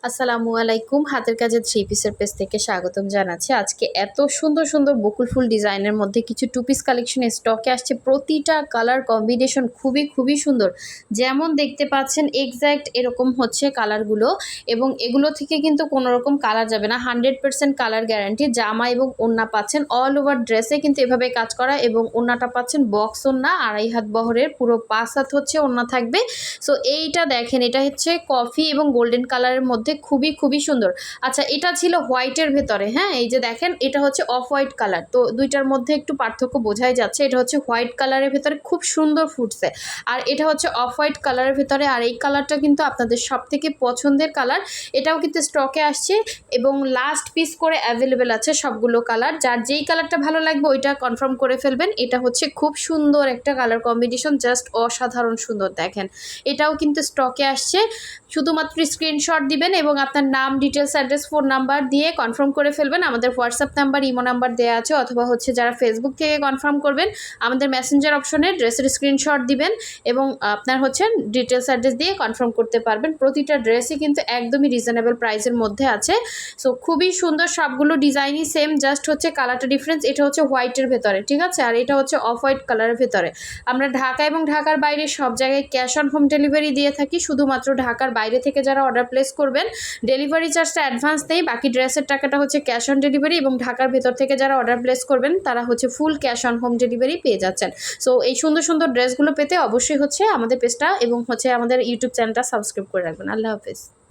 আসসালামু আলাইকুম। হাতের কাজের থ্রি পিসের পেজ থেকে স্বাগতম জানাচ্ছি। আজকে এত সুন্দর সুন্দর বকুল ফুল ডিজাইনের মধ্যে কিছু টু পিস কালেকশন স্টকে আসছে। প্রতিটা কালার কম্বিনেশন খুবই সুন্দর। যেমন দেখতে পাচ্ছেন এক্স্যাক্ট এরকম হচ্ছে কালারগুলো, এবং এগুলো থেকে কিন্তু কোনো রকম কালার যাবে না। 100% কালার গ্যারান্টি। জামা এবং ওড়না পাচ্ছেন অল ওভার ড্রেসে কিন্তু এভাবে কাজ করা, এবং ওড়নাটা পাচ্ছেন বক্স ওড়না, 2.5 হাত বহরের, পুরো 5 হাত হচ্ছে ওড়না থাকবে। সো এইটা দেখেন, এটা হচ্ছে কফি এবং গোল্ডেন কালারের মধ্যে খুবই সুন্দর। আচ্ছা, এটা ছিল হোয়াইটের ভেতরে। হ্যাঁ, এই যে দেখেন, এটা হচ্ছে অফ হোয়াইট কালার। তো দুইটার মধ্যে একটু পার্থক্য বোঝাই যাচ্ছে। এটা হচ্ছে হোয়াইট কালারের ভেতরে খুব সুন্দর ফুটছে, আর এটা হচ্ছে অফ হোয়াইট কালারের ভেতরে। আর এই কালারটা কিন্তু আপনাদের সব থেকে পছন্দের কালার। এটাও কিন্তু স্টকে আসছে এবং লাস্ট পিস করে অ্যাভেলেবেল আছে সবগুলো কালার। যার যেই কালারটা ভালো লাগবে ওইটা কনফার্ম করে ফেলবেন। এটা হচ্ছে খুব সুন্দর একটা কালার কম্বিনেশন, জাস্ট অসাধারণ সুন্দর। দেখেন, এটাও কিন্তু স্টকে আসছে। শুধুমাত্র স্ক্রিনশট দিবেন এবং আপনার নাম, ডিটেলস, অ্যাড্রেস, ফোন নাম্বার দিয়ে কনফার্ম করে ফেলবেন। আমাদের হোয়াটসঅ্যাপ নাম্বার, ইমো নাম্বার দেওয়া আছে, অথবা হচ্ছে যারা ফেসবুক থেকে কনফার্ম করবেন আমাদের মেসেঞ্জার অপশনে ড্রেসের স্ক্রিনশট দিবেন এবং আপনার হচ্ছে ডিটেলস, অ্যাড্রেস দিয়ে কনফার্ম করতে পারবেন। প্রতিটা ড্রেসই কিন্তু একদমই রিজনেবল প্রাইসের মধ্যে আছে। সো খুবই সুন্দর, সবগুলো ডিজাইনই সেম, জাস্ট হচ্ছে কালারটা ডিফারেন্স। এটা হচ্ছে হোয়াইটের ভেতরে, ঠিক আছে, আর এটা হচ্ছে অফ হোয়াইট কালারের ভেতরে। আমরা ঢাকা এবং ঢাকার বাইরে সব জায়গায় ক্যাশ অন হোম ডেলিভারি দিয়ে থাকি। শুধুমাত্র ঢাকার বাইরে থেকে যারা অর্ডার প্লেস করবেন ডেলিভারি চার্জটা অ্যাডভান্স দেই, বাকি ড্রেসের টাকাটা হচ্ছে ক্যাশ অন ডেলিভারি। এবং ঢাকার ভেতর থেকে যারা অর্ডার প্লেস করবেন তারা হচ্ছে full cash on home delivery পেয়ে যাচ্ছেন। সো এই সুন্দর সুন্দর ড্রেসগুলো পেতে অবশ্যই হচ্ছে আমাদের পেজটা এবং হচ্ছে আমাদের ইউটিউব চ্যানেলটা সাবস্ক্রাইব করে রাখবেন। আল্লাহ হাফেজ।